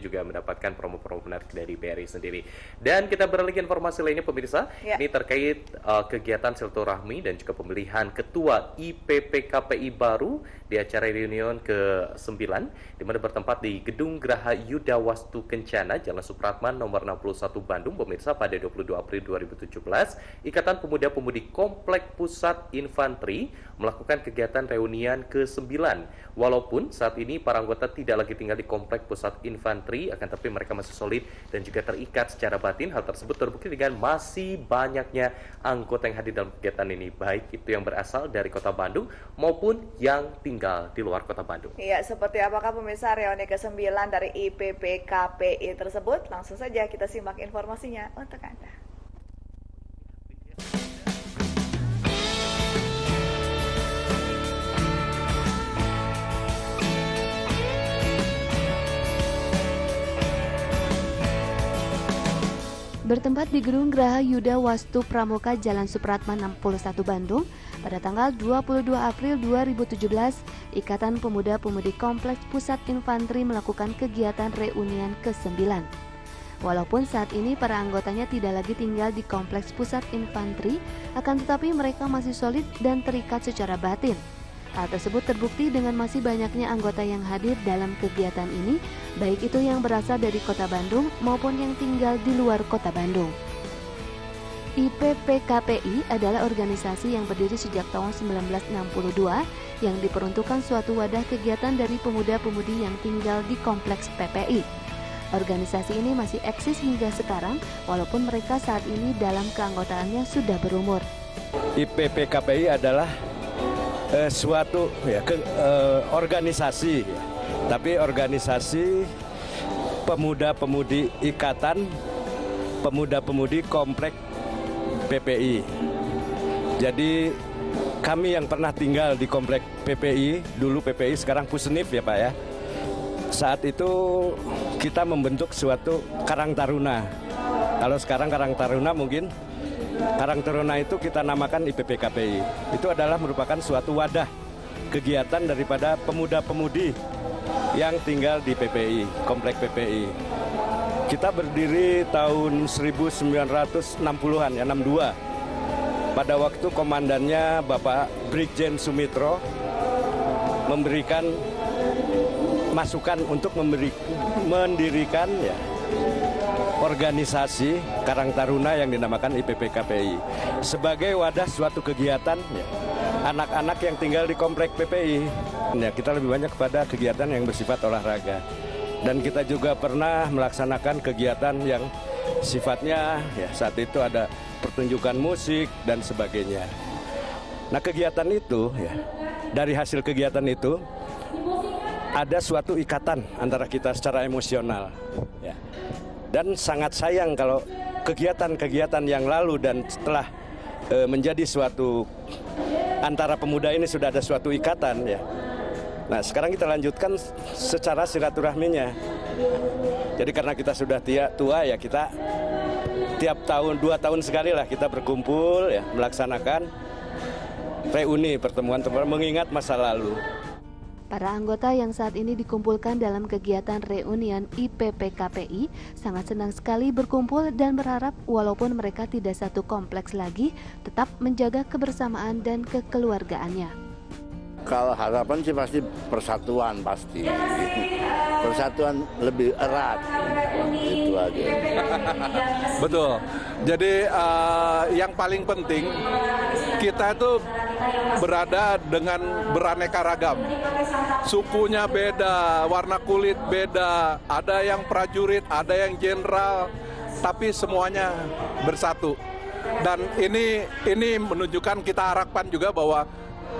juga mendapatkan promo-promo menarik dari BRI sendiri. Dan kita beralih ke informasi lainnya pemirsa, ini terkait kegiatan silaturahmi dan juga pemilihan ketua IPPKPI baru di acara reunion ke-9 di mana bertempat di Gedung Graha Yuda Wastu Kencana, Jalan Supratman nomor 61 Bandung pemirsa pada 22 April 2017. Ikatan Pemuda-Pemudi Komplek Pusat Infanteri melakukan kegiatan reunian ke-9. Walaupun saat ini para anggota tidak lagi tinggal di Komplek Pusat Infanteri, akan tapi mereka masih solid dan juga terikat secara batin. Hal tersebut terbukti dengan masih banyaknya anggota yang hadir dalam kegiatan ini, baik itu yang berasal dari kota Bandung maupun yang tinggal di luar kota Bandung. Iya, seperti apakah pemirsa reuni ke-9 dari IPPKPI tersebut? Langsung saja kita simak informasinya untuk Anda. Bertempat di Gedung Graha Yuda Wastu Pramuka Jalan Supratman 61 Bandung pada tanggal 22 April 2017, Ikatan Pemuda-Pemudi Kompleks Pusat Infanteri melakukan kegiatan reunian ke-9. Walaupun saat ini para anggotanya tidak lagi tinggal di Kompleks Pusat Infanteri, akan tetapi mereka masih solid dan terikat secara batin. Hal tersebut terbukti dengan masih banyaknya anggota yang hadir dalam kegiatan ini, baik itu yang berasal dari kota Bandung maupun yang tinggal di luar kota Bandung. IPPKPI adalah organisasi yang berdiri sejak tahun 1962 yang diperuntukkan suatu wadah kegiatan dari pemuda-pemudi yang tinggal di kompleks PPI. Organisasi ini masih eksis hingga sekarang, walaupun mereka saat ini dalam keanggotaannya sudah berumur. IPPKPI adalah suatu organisasi, tapi organisasi pemuda-pemudi Ikatan Pemuda-Pemudi Komplek PPI. Jadi kami yang pernah tinggal di Komplek PPI, dulu PPI sekarang Pusnif ya Pak ya. Saat itu kita membentuk suatu Karang Taruna. Kalau sekarang Karang Taruna mungkin Karang Taruna itu kita namakan IPPKPI. Itu adalah merupakan suatu wadah kegiatan daripada pemuda-pemudi yang tinggal di PPI, Komplek PPI. Kita berdiri tahun 1960-an ya, 62. Pada waktu komandannya Bapak Brigjen Sumitro memberikan masukan untuk mendirikan ya organisasi Karang Taruna yang dinamakan IPPKPI sebagai wadah suatu kegiatan ya, anak-anak yang tinggal di Komplek PPI. Ya, kita lebih banyak pada kegiatan yang bersifat olahraga. Dan kita juga pernah melaksanakan kegiatan yang sifatnya ya saat itu ada pertunjukan musik dan sebagainya. Nah, kegiatan itu ya, dari hasil kegiatan itu ada suatu ikatan antara kita secara emosional ya. Dan sangat sayang kalau kegiatan-kegiatan yang lalu dan setelah menjadi suatu antara pemuda ini sudah ada suatu ikatan ya. Nah, sekarang kita lanjutkan secara silaturahminya. Jadi karena kita sudah tua ya, kita tiap tahun 2 tahun sekali lah kita berkumpul ya, melaksanakan reuni, pertemuan mengingat masa lalu. Para anggota yang saat ini dikumpulkan dalam kegiatan reunian IPPKPI sangat senang sekali berkumpul dan berharap walaupun mereka tidak satu kompleks lagi, tetap menjaga kebersamaan dan kekeluargaannya. Kalau harapan sih pasti persatuan pasti. Persatuan lebih erat. Itu aja. Betul. Jadi yang paling penting kita itu berada dengan beraneka ragam. Sukunya beda, warna kulit beda, ada yang prajurit, ada yang jenderal, tapi semuanya bersatu. Dan ini menunjukkan, kita harapkan juga bahwa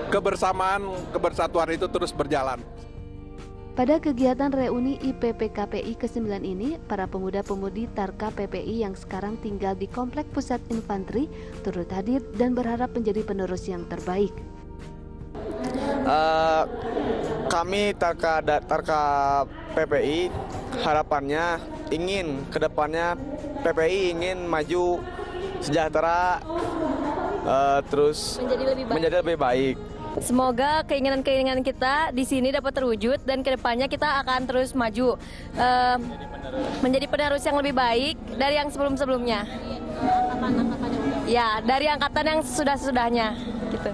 kebersamaan, kebersatuan itu terus berjalan. Pada kegiatan reuni IPPKPI ke-9 ini, para pemuda-pemudi Tarka PPI yang sekarang tinggal di Komplek Pusat Infanteri turut hadir dan berharap menjadi penerus yang terbaik. Kami Tarka PPI harapannya ingin kedepannya PPI ingin maju sejahtera, terus menjadi lebih baik. Semoga keinginan-keinginan kita di sini dapat terwujud dan kedepannya kita akan terus maju menjadi penerus yang lebih baik dari yang sebelum-sebelumnya. Ya, dari angkatan yang sudah-sudahnya gitu.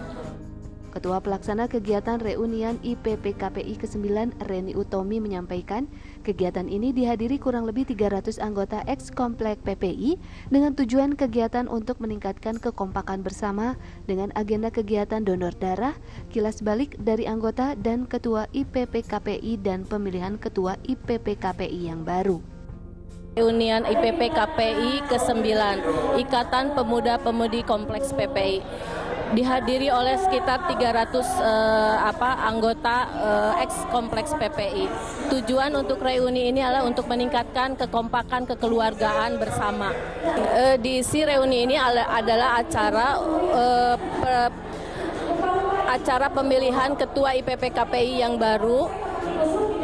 Ketua Pelaksana Kegiatan Reunian IPPKPI ke-9 Reni Utomi menyampaikan, kegiatan ini dihadiri kurang lebih 300 anggota ex-komplek PPI dengan tujuan kegiatan untuk meningkatkan kekompakan bersama dengan agenda kegiatan donor darah, kilas balik dari anggota dan ketua IPPKPI dan pemilihan ketua IPPKPI yang baru. Reunian IPPKPI ke-9, Ikatan Pemuda-Pemudi Kompleks PPI. Dihadiri oleh sekitar 300 anggota ex-kompleks PPI. Tujuan untuk reuni ini adalah untuk meningkatkan kekompakan kekeluargaan bersama. Diisi reuni ini adalah acara pemilihan ketua IPPKPI yang baru.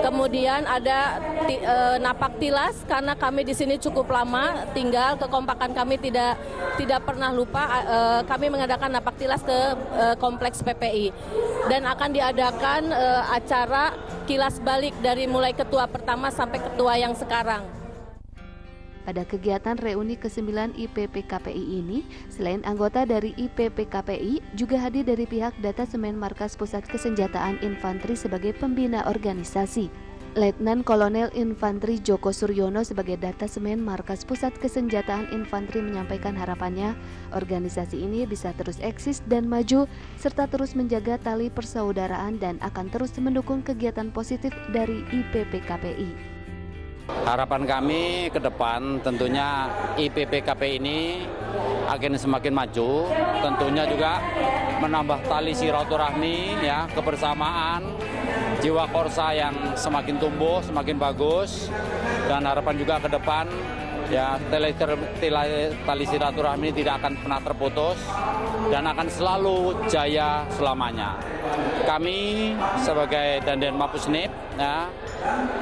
Kemudian ada napak tilas karena kami di sini cukup lama tinggal, kekompakan kami tidak pernah lupa. Kami mengadakan napak tilas ke kompleks PPI dan akan diadakan acara kilas balik dari mulai ketua pertama sampai ketua yang sekarang. Pada kegiatan reuni ke-9 IPPKPI ini, selain anggota dari IPPKPI, juga hadir dari pihak Datasemen Markas Pusat Kesenjataan Infanteri sebagai pembina organisasi. Letnan Kolonel Infanteri Joko Suryono sebagai Datasemen Markas Pusat Kesenjataan Infanteri menyampaikan harapannya organisasi ini bisa terus eksis dan maju serta terus menjaga tali persaudaraan dan akan terus mendukung kegiatan positif dari IPPKPI. Harapan kami ke depan tentunya IPPKPI ini akan semakin maju, tentunya juga menambah tali silaturahmi, ya, kebersamaan, jiwa korsa yang semakin tumbuh, semakin bagus, dan harapan juga ke depan ya tali silaturahmi tidak akan pernah terputus dan akan selalu jaya selamanya. Kami sebagai Danjen Mapusnip, ya,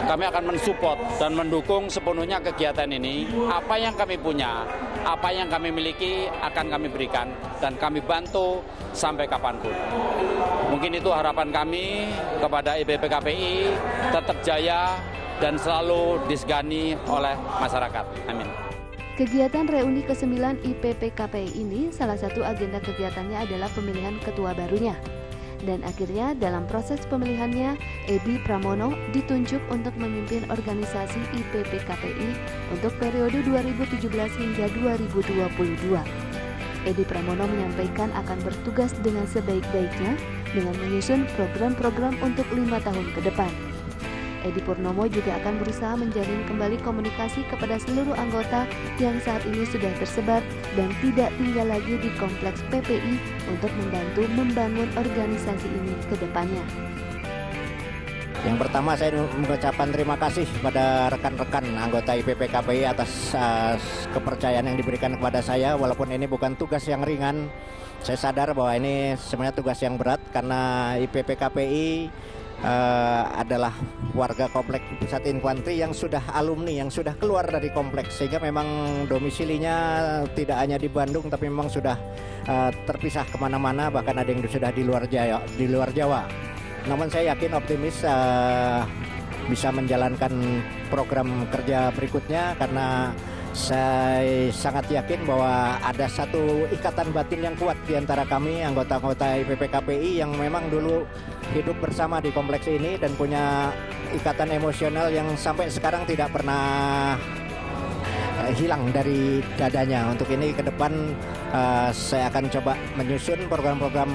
kami akan mensupport dan mendukung sepenuhnya kegiatan ini. Apa yang kami punya, apa yang kami miliki akan kami berikan dan kami bantu sampai kapanpun. Mungkin itu harapan kami kepada IPPKPI tetap jaya dan selalu disegani oleh masyarakat. Amin. Kegiatan reuni ke-9 IPPKPI ini salah satu agenda kegiatannya adalah pemilihan ketua barunya. Dan akhirnya dalam proses pemilihannya, Edi Pramono ditunjuk untuk memimpin organisasi IPPKPI untuk periode 2017 hingga 2022. Edi Pramono menyampaikan akan bertugas dengan sebaik-baiknya dengan menyusun program-program untuk 5 tahun ke depan. Edi Purnomo juga akan berusaha menjalin kembali komunikasi kepada seluruh anggota yang saat ini sudah tersebar dan tidak tinggal lagi di kompleks PPI untuk membantu membangun organisasi ini ke depannya. Yang pertama saya mengucapkan terima kasih pada rekan-rekan anggota IPPKPI atas kepercayaan yang diberikan kepada saya, walaupun ini bukan tugas yang ringan. Saya sadar bahwa ini sebenarnya tugas yang berat karena IPPKPI adalah warga kompleks pusat infanteri yang sudah alumni, yang sudah keluar dari kompleks, sehingga memang domisilinya tidak hanya di Bandung tapi memang sudah terpisah kemana-mana, bahkan ada yang sudah di luar Jawa. Namun saya yakin optimis bisa menjalankan program kerja berikutnya karena saya sangat yakin bahwa ada satu ikatan batin yang kuat di antara kami anggota-anggota IPPKPI yang memang dulu hidup bersama di kompleks ini dan punya ikatan emosional yang sampai sekarang tidak pernah hilang dari dadanya. Untuk ini ke depan saya akan coba menyusun program-program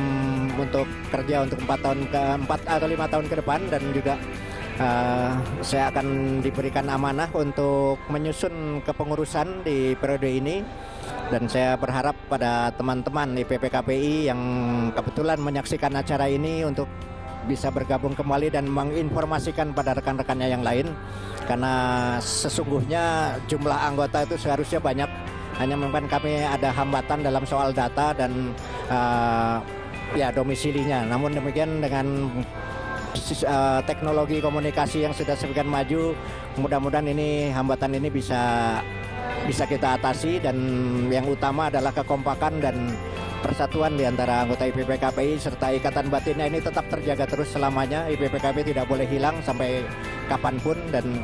untuk kerja untuk 4 atau 5 tahun ke depan, dan juga saya akan diberikan amanah untuk menyusun kepengurusan di periode ini, dan saya berharap pada teman-teman IPPKPI yang kebetulan menyaksikan acara ini untuk bisa bergabung kembali dan menginformasikan pada rekan-rekannya yang lain, karena sesungguhnya jumlah anggota itu seharusnya banyak, hanya memang kami ada hambatan dalam soal data dan ya domisilinya. Namun demikian dengan teknologi komunikasi yang sudah semakin maju, mudah-mudahan ini hambatan ini bisa kita atasi, dan yang utama adalah kekompakan dan persatuan di antara anggota IPP KPI serta ikatan batinnya ini tetap terjaga terus selamanya. IPP KPI tidak boleh hilang sampai kapanpun, dan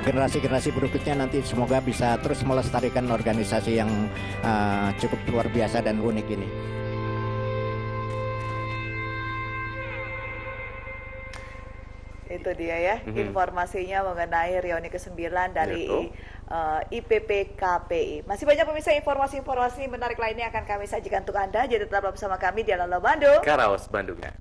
generasi-generasi berikutnya nanti semoga bisa terus melestarikan organisasi yang cukup luar biasa dan unik ini. Itu dia ya informasinya mengenai reuni ke-9 dari IPP KPI. Masih banyak pemirsa informasi-informasi menarik lainnya akan kami sajikan untuk Anda. Jadi tetaplah bersama kami di Halo Bandung. Karaos Bandungnya.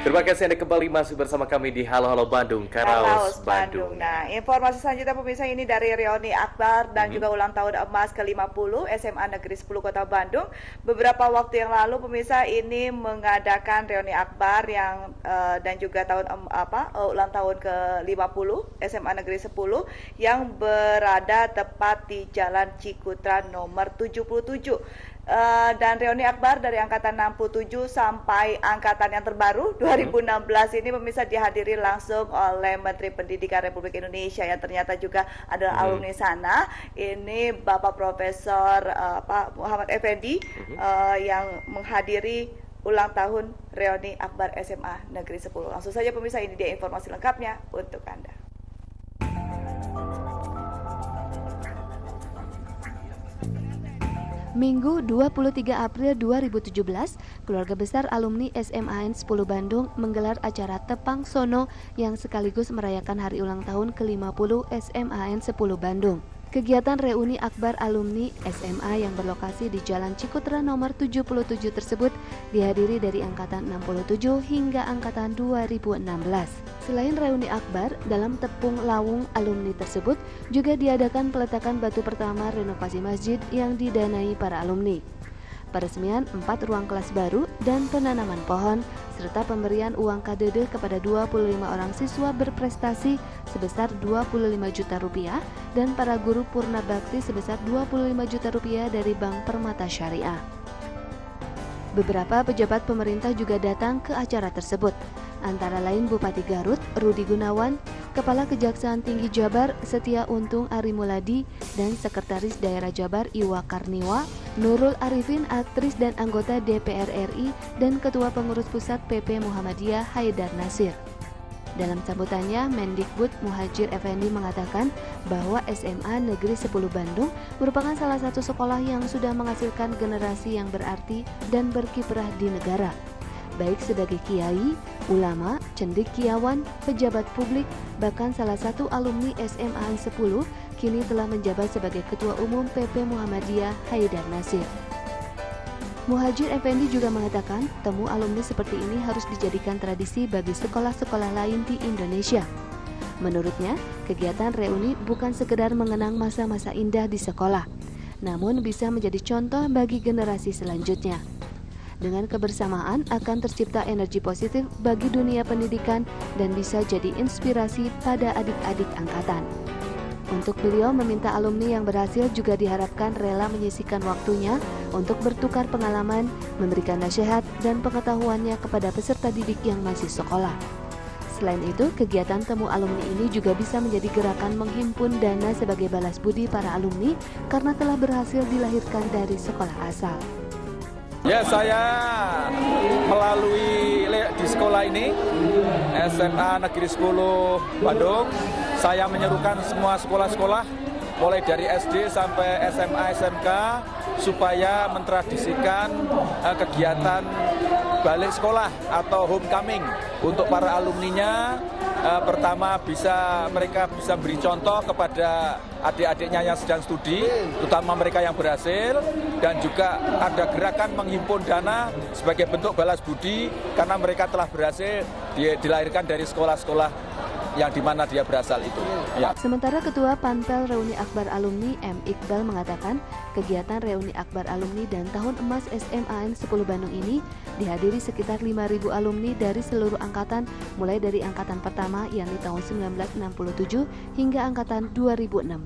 Terima kasih Anda kembali masih bersama kami di Halo Halo Bandung, Karaos Bandung. Nah, informasi selanjutnya pemirsa ini dari reuni akbar dan juga ulang tahun emas ke-50 SMA Negeri 10 Kota Bandung. Beberapa waktu yang lalu pemirsa ini mengadakan reuni akbar yang dan juga ulang tahun ke-50 SMA Negeri 10 yang berada tepat di Jalan Cikutra nomor 77. Dan reuni akbar dari angkatan 67 sampai angkatan yang terbaru 2016 ini pemirsa dihadiri langsung oleh Menteri Pendidikan Republik Indonesia yang ternyata juga adalah alumni sana. Ini Bapak Profesor Muhammad Effendi yang menghadiri ulang tahun reuni akbar SMA Negeri 10. Langsung saja pemirsa, ini dia informasi lengkapnya untuk Anda. Minggu 23 April 2017, keluarga besar alumni SMAN 10 Bandung menggelar acara Tepang Sono yang sekaligus merayakan hari ulang tahun ke-50 SMAN 10 Bandung. Kegiatan reuni akbar alumni SMA yang berlokasi di Jalan Cikutra nomor 77 tersebut dihadiri dari angkatan 67 hingga angkatan 2016. Selain reuni akbar, dalam tepung lawung alumni tersebut juga diadakan peletakan batu pertama renovasi masjid yang didanai para alumni, peresmian 4 ruang kelas baru dan penanaman pohon, serta pemberian uang KDD kepada 25 orang siswa berprestasi sebesar 25 juta rupiah dan para guru purna bakti sebesar 25 juta rupiah dari Bank Permata Syariah. Beberapa pejabat pemerintah juga datang ke acara tersebut. antara lain Bupati Garut, Rudi Gunawan, Kepala Kejaksaan Tinggi Jabar, Setia Untung Arimuladi, dan Sekretaris Daerah Jabar Iwa Karniwa, Nurul Arifin, aktris dan anggota DPR RI, dan Ketua Pengurus Pusat PP Muhammadiyah Haidar Nasir. Dalam sambutannya, Mendikbud Muhadjir Effendi mengatakan bahwa SMA Negeri 10 Bandung merupakan salah satu sekolah yang sudah menghasilkan generasi yang berarti dan berkiprah di negara, baik sebagai kiai, ulama, cendekiawan, pejabat publik, bahkan salah satu alumni SMA 10 kini telah menjabat sebagai Ketua Umum PP Muhammadiyah Haidar Nasir. Muhadjir Effendi juga mengatakan temu alumni seperti ini harus dijadikan tradisi bagi sekolah-sekolah lain di Indonesia. Menurutnya, kegiatan reuni bukan sekedar mengenang masa-masa indah di sekolah, namun bisa menjadi contoh bagi generasi selanjutnya. Dengan kebersamaan akan tercipta energi positif bagi dunia pendidikan dan bisa jadi inspirasi pada adik-adik angkatan. Untuk beliau meminta alumni yang berhasil juga diharapkan rela menyisihkan waktunya untuk bertukar pengalaman, memberikan nasihat dan pengetahuannya kepada peserta didik yang masih sekolah. Selain itu, kegiatan temu alumni ini juga bisa menjadi gerakan menghimpun dana sebagai balas budi para alumni karena telah berhasil dilahirkan dari sekolah asal. Ya, saya melalui di sekolah ini, SMA Negeri 10 Bandung, saya menyerukan semua sekolah-sekolah, mulai dari SD sampai SMA, SMK, supaya mentradisikan kegiatan balik sekolah atau homecoming untuk para alumninya. Pertama, mereka bisa beri contoh kepada adik-adiknya yang sedang studi, terutama mereka yang berhasil, dan juga ada gerakan menghimpun dana sebagai bentuk balas budi karena mereka telah berhasil dilahirkan dari sekolah-sekolah yang dimana dia berasal itu. Ya. Sementara Ketua Panpel Reuni Akbar Alumni M. Iqbal mengatakan kegiatan Reuni Akbar Alumni dan Tahun Emas SMA 10 Bandung ini dihadiri sekitar 5.000 alumni dari seluruh angkatan, mulai dari angkatan pertama yakni tahun 1967 hingga angkatan 2016.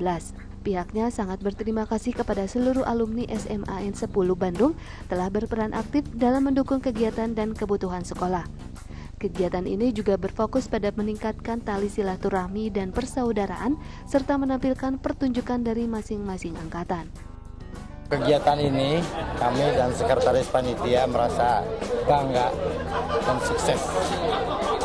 Pihaknya sangat berterima kasih kepada seluruh alumni SMA 10 Bandung telah berperan aktif dalam mendukung kegiatan dan kebutuhan sekolah. Kegiatan ini juga berfokus pada meningkatkan tali silaturahmi dan persaudaraan serta menampilkan pertunjukan dari masing-masing angkatan. Kegiatan ini kami dan Sekretaris Panitia merasa bangga dan sukses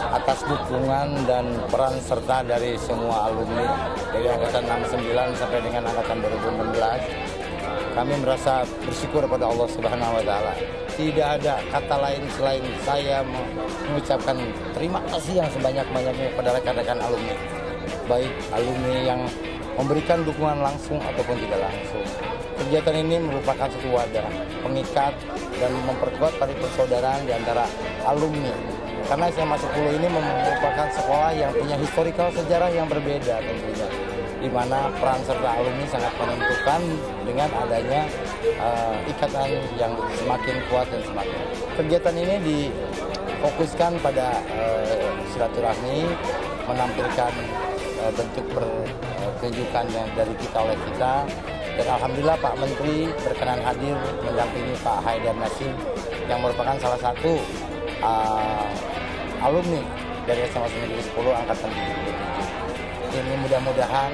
atas dukungan dan peran serta dari semua alumni dari angkatan 69 sampai dengan angkatan 2016. Kami merasa bersyukur pada Allah Subhanahu wa Ta'ala. Tidak ada kata lain selain saya mengucapkan terima kasih yang sebanyak-banyaknya kepada rekan-rekan alumni, baik alumni yang memberikan dukungan langsung ataupun tidak langsung. Kegiatan ini merupakan satu wadah pengikat dan memperkuat tali persaudaraan di antara alumni. Karena SMA 10 ini merupakan sekolah yang punya historical sejarah yang berbeda tentunya, di mana peran serta alumni sangat menentukan dengan adanya ikatan yang semakin kuat dan semakin. Kegiatan ini difokuskan pada silaturahmi, menampilkan bentuk pertunjukan yang dari kita oleh kita, dan alhamdulillah Pak Menteri berkenan hadir mendampingi Pak Haidar Nasir yang merupakan salah satu alumni dari SMA Negeri 10 angkatan 2007. Ini mudah-mudahan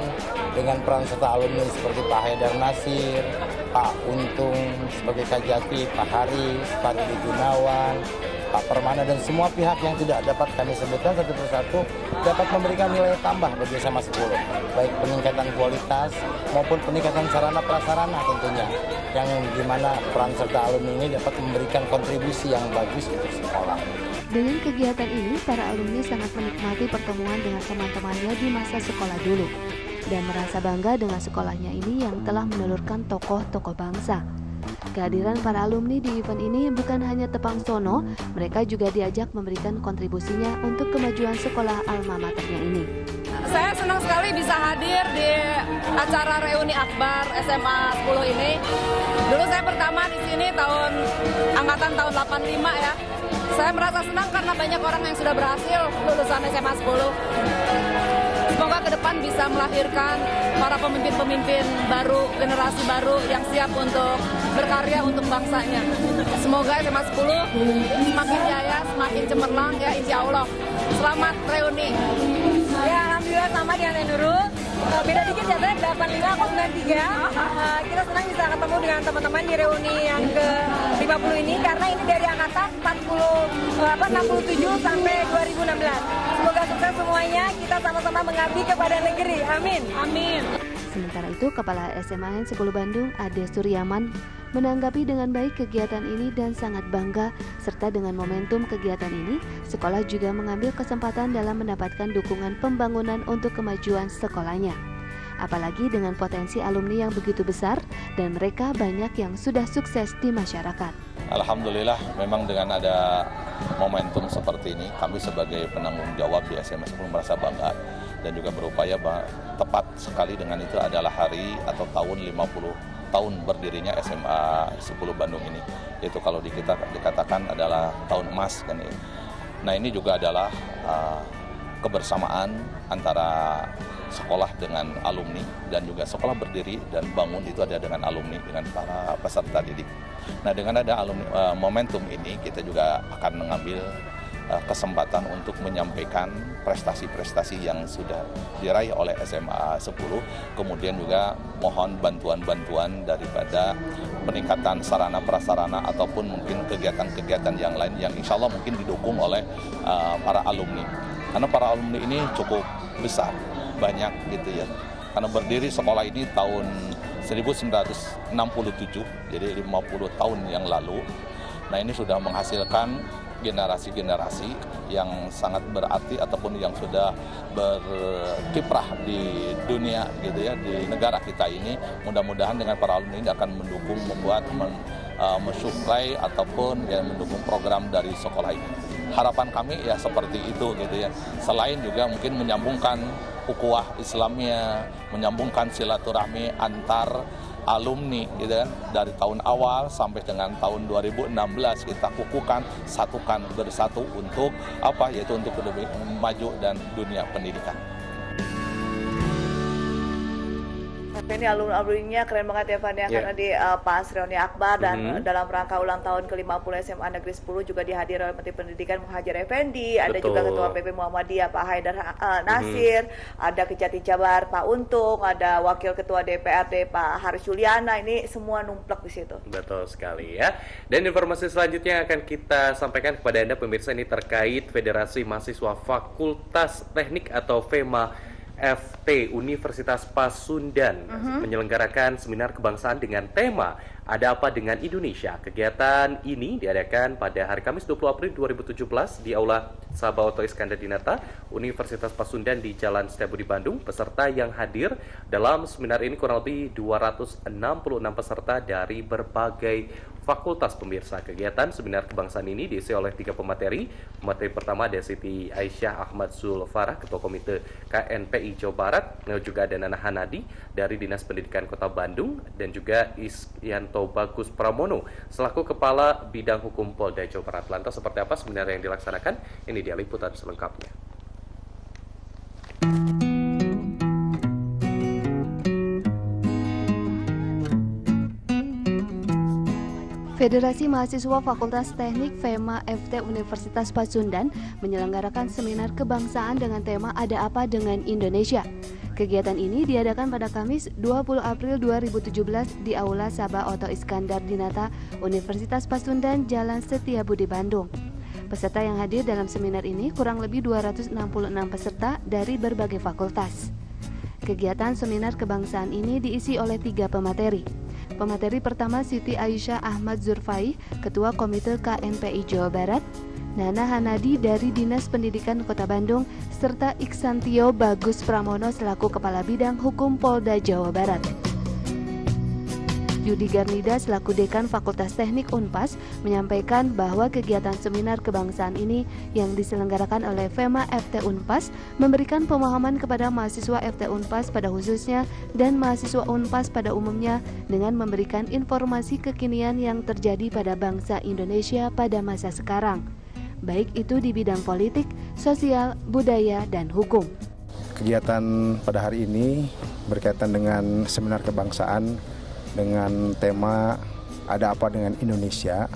dengan peran serta alumni seperti Pak Haidar Nasir, Pak Untung sebagai Kajati, Pak Haris, Pak Rudi Gunawan, Pak Permana, dan semua pihak yang tidak dapat kami sebutkan satu persatu dapat memberikan nilai tambah bagi SMA 10, baik peningkatan kualitas maupun peningkatan sarana prasarana tentunya, yang dimana peran serta alumni ini dapat memberikan kontribusi yang bagus untuk sekolah. Dengan kegiatan ini, para alumni sangat menikmati pertemuan dengan teman-temannya di masa sekolah dulu dan merasa bangga dengan sekolahnya ini yang telah menelurkan tokoh-tokoh bangsa. Kehadiran para alumni di event ini bukan hanya tepang sono, mereka juga diajak memberikan kontribusinya untuk kemajuan sekolah alma maternya ini. Saya senang sekali bisa hadir di acara reuni Akbar SMA 10 ini. Dulu saya pertama di sini angkatan tahun 85 ya. Saya merasa senang karena banyak orang yang sudah berhasil lulusan SMA 10. Semoga ke depan bisa melahirkan para pemimpin-pemimpin baru, generasi baru yang siap untuk berkarya untuk bangsanya. Semoga SMA 10 semakin jaya, semakin cemerlang ya, insya Allah. Selamat reuni. Ya, alhamdulillah sama dengan Nurul. Beda dikit ya, 85 aku 93. Kita senang bisa ketemu dengan teman-teman di reuni yang ke-50 ini karena ini dari angkatan 67 sampai 2016. Semoga sukses semuanya, kita sama-sama mengabdi kepada negeri. Amin. Amin. Sementara itu, Kepala SMA 10 Bandung, Ade Suryaman, menanggapi dengan baik kegiatan ini dan sangat bangga, serta dengan momentum kegiatan ini, sekolah juga mengambil kesempatan dalam mendapatkan dukungan pembangunan untuk kemajuan sekolahnya. Apalagi dengan potensi alumni yang begitu besar dan mereka banyak yang sudah sukses di masyarakat. Alhamdulillah, memang dengan ada momentum seperti ini, kami sebagai penanggung jawab di SMA 10 merasa bangga dan juga berupaya tepat sekali dengan itu adalah hari atau tahun 50 tahun berdirinya SMA 10 Bandung ini. Itu kalau dikatakan adalah tahun emas kan ya. Nah, ini juga adalah kebersamaan antara sekolah dengan alumni dan juga sekolah berdiri dan bangun itu ada dengan alumni, dengan para peserta didik. Nah, dengan ada alumni, momentum ini kita juga akan mengambil kesempatan untuk menyampaikan prestasi-prestasi yang sudah diraih oleh SMA 10, kemudian juga mohon bantuan-bantuan daripada peningkatan sarana prasarana ataupun mungkin kegiatan-kegiatan yang lain yang insya Allah mungkin didukung oleh para alumni. Karena para alumni ini cukup besar, banyak gitu ya. Karena berdiri sekolah ini tahun 1967, jadi 50 tahun yang lalu. Nah, ini sudah menghasilkan generasi-generasi yang sangat berarti ataupun yang sudah berkiprah di dunia gitu ya, di negara kita ini. Mudah-mudahan dengan para alumni ini akan mendukung, membuat mensuplai ataupun ya mendukung program dari sekolah ini. Harapan kami ya seperti itu gitu ya. Selain juga mungkin menyambungkan ukhuwah Islamnya, menyambungkan silaturahmi antar alumni gitu kan, dari tahun awal sampai dengan tahun 2016 kita kukuhkan, satukan bersatu untuk apa, yaitu untuk lebih maju dan dunia pendidikan. Ini alumni-alumninya keren banget ya Van ya, karena di pas reuni akbar dan dalam rangka ulang tahun ke-50 SMA Negeri 10 juga dihadiri oleh Menteri Pendidikan Muhadjir Effendi, ada juga Ketua PP Muhammadiyah Pak Haidar Nasir, ada Kejati Jabar Pak Untung, ada Wakil Ketua DPRD Pak Haris Juliana, ini semua numplek di situ. Betul sekali ya. Dan informasi selanjutnya akan kita sampaikan kepada Anda pemirsa, ini terkait Federasi Mahasiswa Fakultas Teknik atau FEMA FT Universitas Pasundan menyelenggarakan seminar kebangsaan dengan tema Ada Apa Dengan Indonesia. Kegiatan ini diadakan pada hari Kamis 20 April 2017 di Aula Sabah Oto Iskandar Dinata Universitas Pasundan di Jalan Setiabudi Bandung. Peserta yang hadir dalam seminar ini kurang lebih 266 peserta dari berbagai fakultas pemirsa. Kegiatan seminar kebangsaan ini diisi oleh 3 pemateri. Pemateri pertama ada Siti Aisyah Ahmad Zulfarah, Ketua Komite KNPI Jawa Barat. Juga ada Nana Hanadi dari Dinas Pendidikan Kota Bandung dan juga Isyanto Bagus Pramono selaku Kepala Bidang Hukum Polda Jawa Barat. Lantas seperti apa seminar yang dilaksanakan? Ini dia liputan selengkapnya. Federasi Mahasiswa Fakultas Teknik FEMA FT Universitas Pasundan menyelenggarakan seminar kebangsaan dengan tema Ada Apa Dengan Indonesia. Kegiatan ini diadakan pada Kamis 20 April 2017 di Aula Sabah Oto Iskandar Dinata Universitas Pasundan, Jalan Setiabudi, Bandung. Peserta yang hadir dalam seminar ini kurang lebih 266 peserta dari berbagai fakultas. Kegiatan seminar kebangsaan ini diisi oleh 3 pemateri. Pemateri pertama Siti Aisyah Ahmad Zulfarah, Ketua Komite KNPI Jawa Barat, Nana Hanadi dari Dinas Pendidikan Kota Bandung, serta Isyanto Bagus Pramono selaku Kepala Bidang Hukum Polda Jawa Barat. Yudi Garnida selaku Dekan Fakultas Teknik Unpas menyampaikan bahwa kegiatan seminar kebangsaan ini yang diselenggarakan oleh FEMA FT Unpas memberikan pemahaman kepada mahasiswa FT Unpas pada khususnya dan mahasiswa Unpas pada umumnya dengan memberikan informasi kekinian yang terjadi pada bangsa Indonesia pada masa sekarang, baik itu di bidang politik, sosial, budaya, dan hukum. Kegiatan pada hari ini berkaitan dengan seminar kebangsaan dengan tema Ada Apa Dengan Indonesia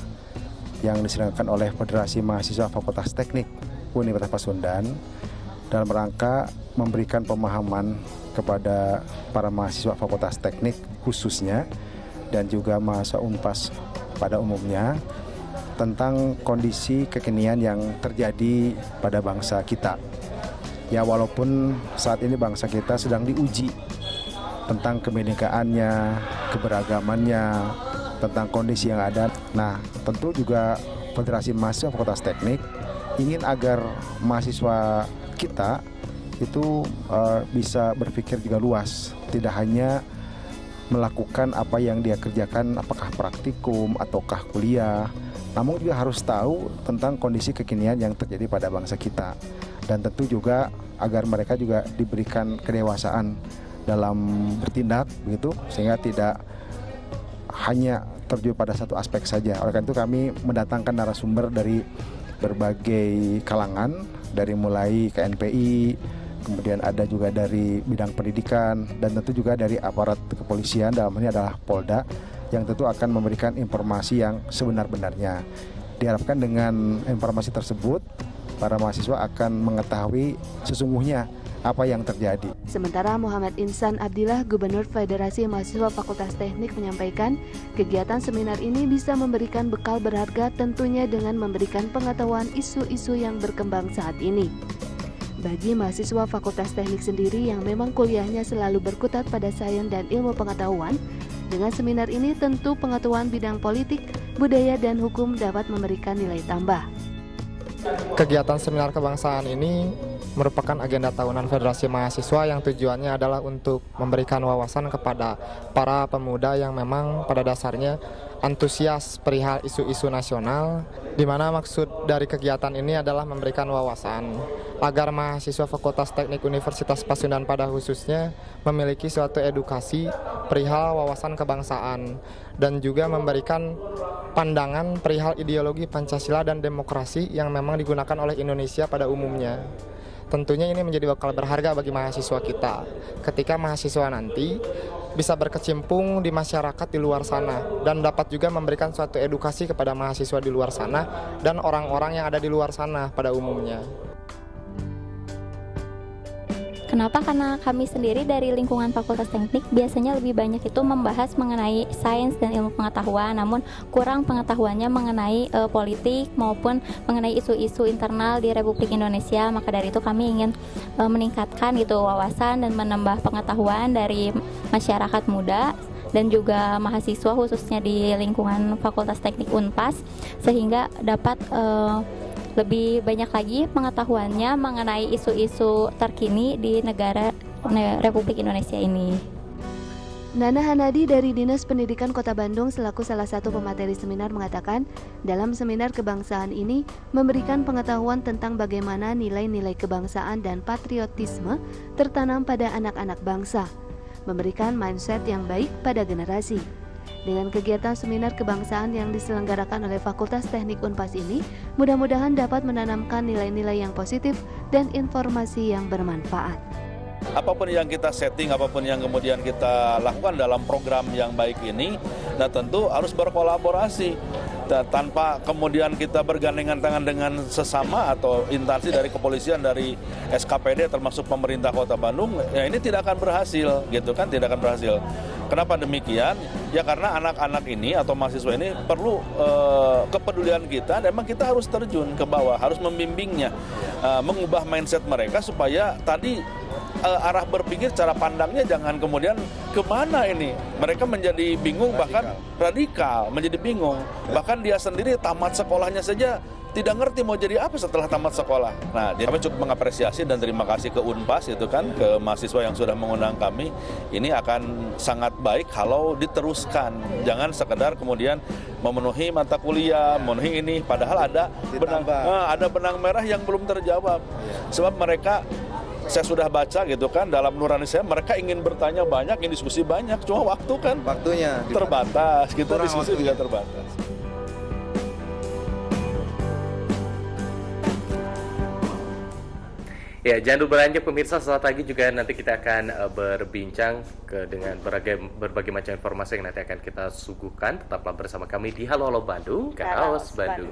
yang diselenggarakan oleh Federasi Mahasiswa Fakultas Teknik Universitas Pasundan dalam rangka memberikan pemahaman kepada para mahasiswa Fakultas Teknik khususnya dan juga mahasiswa Unpas pada umumnya tentang kondisi kekinian yang terjadi pada bangsa kita. Ya, walaupun saat ini bangsa kita sedang diuji tentang kebinekaannya, keberagamannya, tentang kondisi yang ada. Nah, tentu juga Federasi Mahasiswa Fakultas Teknik ingin agar mahasiswa kita itu bisa berpikir juga luas, tidak hanya melakukan apa yang dia kerjakan, apakah praktikum ataukah kuliah, namun juga harus tahu tentang kondisi kekinian yang terjadi pada bangsa kita. Dan tentu juga agar mereka juga diberikan kedewasaan dalam bertindak begitu, sehingga tidak hanya terjun pada satu aspek saja. Oleh karena itu kami mendatangkan narasumber dari berbagai kalangan, dari mulai KNPI, kemudian ada juga dari bidang pendidikan, dan tentu juga dari aparat kepolisian, dalam hal ini adalah Polda, yang tentu akan memberikan informasi yang sebenar-benarnya. Diharapkan dengan informasi tersebut, para mahasiswa akan mengetahui sesungguhnya apa yang terjadi. Sementara Muhammad Insan Abdillah, Gubernur Federasi Mahasiswa Fakultas Teknik menyampaikan, kegiatan seminar ini bisa memberikan bekal berharga tentunya dengan memberikan pengetahuan isu-isu yang berkembang saat ini. Bagi mahasiswa Fakultas Teknik sendiri yang memang kuliahnya selalu berkutat pada sains dan ilmu pengetahuan, dengan seminar ini tentu pengetahuan bidang politik, budaya, dan hukum dapat memberikan nilai tambah. Kegiatan seminar kebangsaan ini merupakan agenda tahunan Federasi Mahasiswa yang tujuannya adalah untuk memberikan wawasan kepada para pemuda yang memang pada dasarnya antusias perihal isu-isu nasional, di mana maksud dari kegiatan ini adalah memberikan wawasan agar mahasiswa Fakultas Teknik Universitas Pasundan pada khususnya memiliki suatu edukasi perihal wawasan kebangsaan dan juga memberikan pandangan perihal ideologi Pancasila dan demokrasi yang memang digunakan oleh Indonesia pada umumnya. Tentunya ini menjadi bekal berharga bagi mahasiswa kita ketika mahasiswa nanti bisa berkecimpung di masyarakat di luar sana dan dapat juga memberikan suatu edukasi kepada mahasiswa di luar sana dan orang-orang yang ada di luar sana pada umumnya. Kenapa? Karena kami sendiri dari lingkungan Fakultas Teknik biasanya lebih banyak itu membahas mengenai sains dan ilmu pengetahuan, namun kurang pengetahuannya mengenai politik maupun mengenai isu-isu internal di Republik Indonesia. Maka dari itu kami ingin meningkatkan gitu wawasan dan menambah pengetahuan dari masyarakat muda dan juga mahasiswa khususnya di lingkungan Fakultas Teknik Unpas, sehingga dapat lebih banyak lagi pengetahuannya mengenai isu-isu terkini di negara Republik Indonesia ini. Nana Hanadi dari Dinas Pendidikan Kota Bandung selaku salah satu pemateri seminar mengatakan, dalam seminar kebangsaan ini memberikan pengetahuan tentang bagaimana nilai-nilai kebangsaan dan patriotisme tertanam pada anak-anak bangsa, memberikan mindset yang baik pada generasi. Dengan kegiatan seminar kebangsaan yang diselenggarakan oleh Fakultas Teknik Unpas ini, mudah-mudahan dapat menanamkan nilai-nilai yang positif dan informasi yang bermanfaat. Apapun yang kita setting, apapun yang kemudian kita lakukan dalam program yang baik ini, nah tentu harus berkolaborasi. Tanpa kemudian kita bergandengan tangan dengan sesama atau instansi dari kepolisian, dari SKPD termasuk pemerintah Kota Bandung, ya ini tidak akan berhasil, gitu kan, tidak akan berhasil. Kenapa demikian? Ya karena anak-anak ini atau mahasiswa ini perlu kepedulian kita, dan memang kita harus terjun ke bawah, harus membimbingnya, mengubah mindset mereka supaya tadi arah berpikir, cara pandangnya jangan kemudian kemana ini. Mereka menjadi bingung, bahkan radikal, menjadi bingung. Bahkan dia sendiri tamat sekolahnya saja tidak ngerti mau jadi apa setelah tamat sekolah. Nah, jadi kami cukup mengapresiasi dan terima kasih ke Unpas itu kan, ke mahasiswa yang sudah mengundang kami. Ini akan sangat baik kalau diteruskan. Jangan sekedar kemudian memenuhi mata kuliah, memenuhi ini, padahal ada benang merah yang belum terjawab. Sebab mereka, saya sudah baca gitu kan, dalam nurani saya mereka ingin bertanya banyak, ingin diskusi banyak, cuma waktunya terbatas, kita diskusi juga terbatas. Ya, jangan lupa beranjak pemirsa, sesaat lagi juga nanti kita akan berbincang dengan berbagai macam informasi yang nanti akan kita suguhkan. Tetaplah bersama kami di Halo Halo Bandung, Karaos Bandung.